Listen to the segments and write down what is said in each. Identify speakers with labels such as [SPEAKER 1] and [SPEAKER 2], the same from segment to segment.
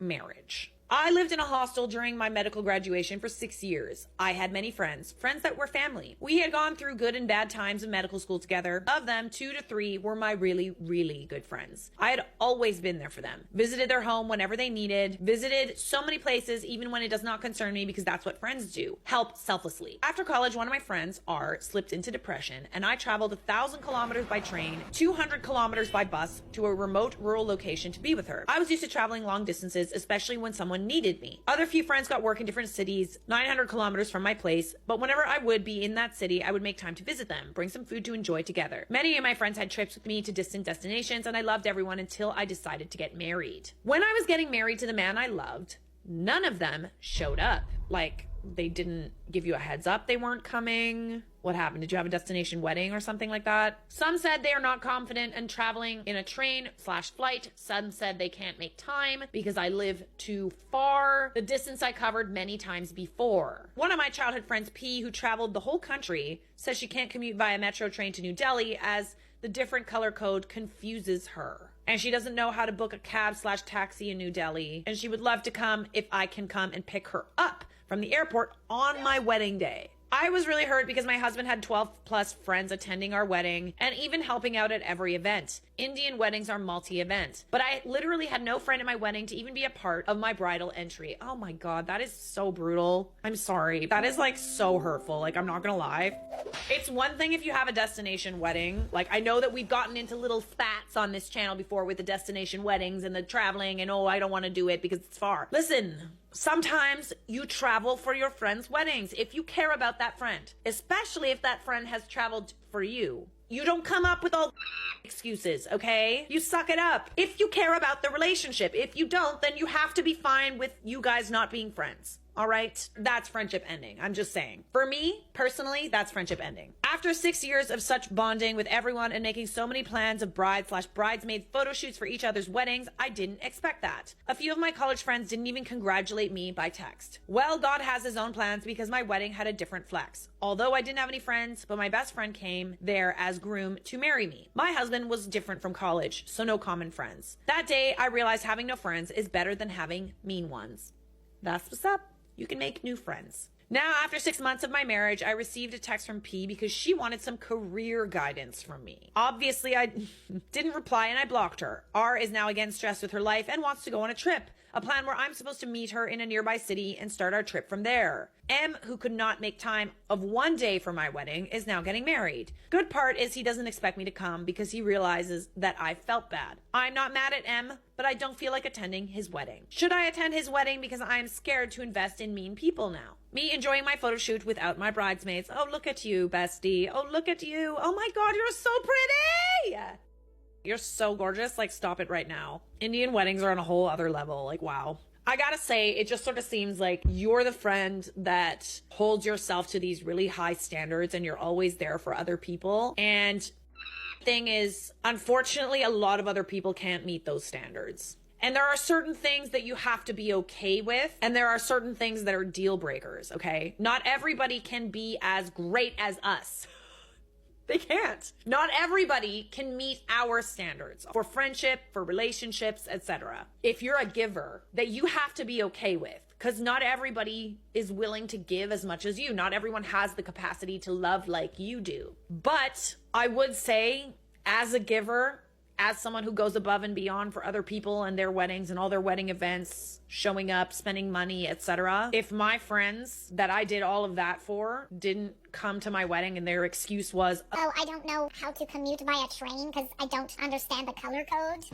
[SPEAKER 1] marriage. I lived in a hostel during my medical graduation for 6 years. I had many friends that were family. We had gone through good and bad times in medical school together. Of them, 2 to 3 were my really, really good friends. I had always been there for them. Visited their home whenever they needed. Visited so many places even when it does not concern me because that's what friends do. Help selflessly. After college, one of my friends, R, slipped into depression and I traveled 1,000 kilometers by train, 200 kilometers by bus to a remote rural location to be with her. I was used to traveling long distances, especially when someone needed me. Other few friends got work in different cities, 900 kilometers from my place, but whenever I would be in that city, I would make time to visit them, bring some food to enjoy together. Many of my friends had trips with me to distant destinations, and I loved everyone until I decided to get married. When I was getting married to the man I loved, none of them showed up. Like, they didn't give you a heads up they weren't coming. What happened? Did you have a destination wedding or something like that? Some said they are not confident in traveling in a train/flight. Some said they can't make time because I live too far. The distance I covered many times before. One of my childhood friends, P, who traveled the whole country, says she can't commute via metro train to New Delhi as the different color code confuses her. And she doesn't know how to book a cab/taxi in New Delhi. And she would love to come if I can come and pick her up from the airport on my wedding day. I was really hurt because my husband had 12 plus friends attending our wedding and even helping out at every event. Indian weddings are multi-event, but I literally had no friend at my wedding to even be a part of my bridal entry. Oh my God, that is so brutal. I'm sorry. That is like so hurtful. Like, I'm not gonna lie. It's one thing if you have a destination wedding. Like, I know that we've gotten into little spats on this channel before with the destination weddings and the traveling and, oh, I don't want to do it because it's far. Listen, sometimes you travel for your friends' weddings if you care about that friend, especially if that friend has traveled for you. You don't come up with all excuses, okay? You suck it up. If you care about the relationship. If you don't, then you have to be fine with you guys not being friends. All right? That's friendship ending. I'm just saying. For me, personally, that's friendship ending. After 6 years of such bonding with everyone and making so many plans of bride/bridesmaid photo shoots for each other's weddings, I didn't expect that. A few of my college friends didn't even congratulate me by text. Well, God has his own plans because my wedding had a different flex. Although I didn't have any friends, but my best friend came there as groom to marry me. My husband was different from college, so no common friends. That day, I realized having no friends is better than having mean ones. That's what's up. You can make new friends. Now, after 6 months of my marriage, I received a text from P because she wanted some career guidance from me. Obviously, I didn't reply and I blocked her. R is now again stressed with her life and wants to go on a trip. A plan where I'm supposed to meet her in a nearby city and start our trip from there. M, who could not make time of one day for my wedding, is now getting married. Good part is he doesn't expect me to come because he realizes that I felt bad. I'm not mad at M, but I don't feel like attending his wedding. Should I attend his wedding because I am scared to invest in mean people now? Me enjoying my photo shoot without my bridesmaids. Oh, look at you, bestie. Oh, look at you. Oh my God, you're so pretty. You're so gorgeous. Like, stop it right now. Indian weddings are on a whole other level. Like, wow. I gotta say, it just sort of seems like you're the friend that holds yourself to these really high standards and you're always there for other people. And thing is, unfortunately, a lot of other people can't meet those standards. And there are certain things that you have to be okay with. And there are certain things that are deal breakers, okay? Not everybody can be as great as us. They can't. Not everybody can meet our standards for friendship, for relationships, etc. If you're a giver, that you have to be okay with, because not everybody is willing to give as much as you. Not everyone has the capacity to love like you do. But I would say, as a giver, as someone who goes above and beyond for other people and their weddings and all their wedding events, showing up, spending money, etc. If my friends that I did all of that for didn't come to my wedding and their excuse was,
[SPEAKER 2] oh, I don't know how to commute by a train because I don't understand the color code.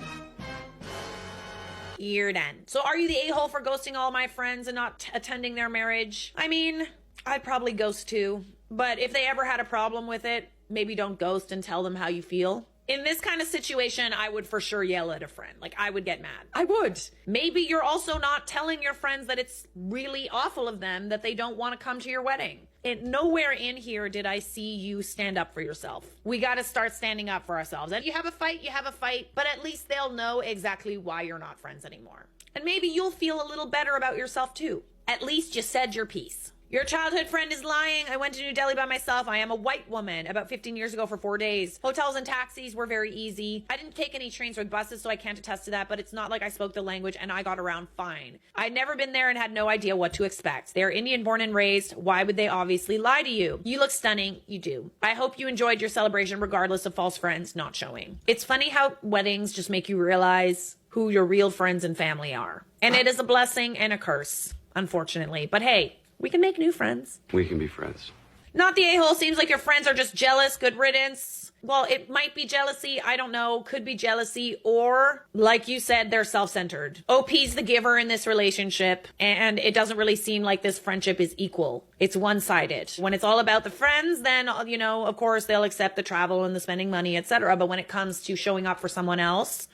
[SPEAKER 1] You're done. So are you the a-hole for ghosting all my friends and not attending their marriage? I mean, I'd probably ghost too. But if they ever had a problem with it, maybe don't ghost and tell them how you feel. In this kind of situation, I would for sure yell at a friend. Like, I would get mad. I would. Maybe you're also not telling your friends that it's really awful of them that they don't want to come to your wedding. Nowhere in here did I see you stand up for yourself. We got to start standing up for ourselves. And you have a fight, but at least they'll know exactly why you're not friends anymore. And maybe you'll feel a little better about yourself too. At least you said your piece. Your childhood friend is lying. I went to New Delhi by myself. I am a white woman about 15 years ago for 4 days. Hotels and taxis were very easy. I didn't take any trains or buses, so I can't attest to that, but it's not like I spoke the language and I got around fine. I'd never been there and had no idea what to expect. They're Indian born and raised. Why would they obviously lie to you? You look stunning. You do. I hope you enjoyed your celebration regardless of false friends not showing. It's funny how weddings just make you realize who your real friends and family are. And it is a blessing and a curse, unfortunately. But hey, we can make new friends.
[SPEAKER 3] We can be friends.
[SPEAKER 1] Not the a-hole. Seems like your friends are just jealous. Good riddance. Well, it might be jealousy. I don't know. Could be jealousy. Or, like you said, they're self-centered. OP's the giver in this relationship. And it doesn't really seem like this friendship is equal. It's one-sided. When it's all about the friends, then, you know, of course, they'll accept the travel and the spending money, etc. But when it comes to showing up for someone else,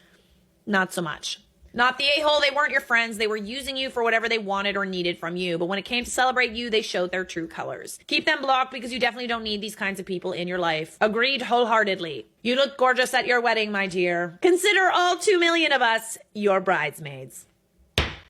[SPEAKER 1] not so much. Not the a-hole. They weren't your friends. They were using you for whatever they wanted or needed from you. But when it came to celebrate you, they showed their true colors. Keep them blocked because you definitely don't need these kinds of people in your life. Agreed wholeheartedly. You look gorgeous at your wedding, my dear. Consider all 2 million of us your bridesmaids.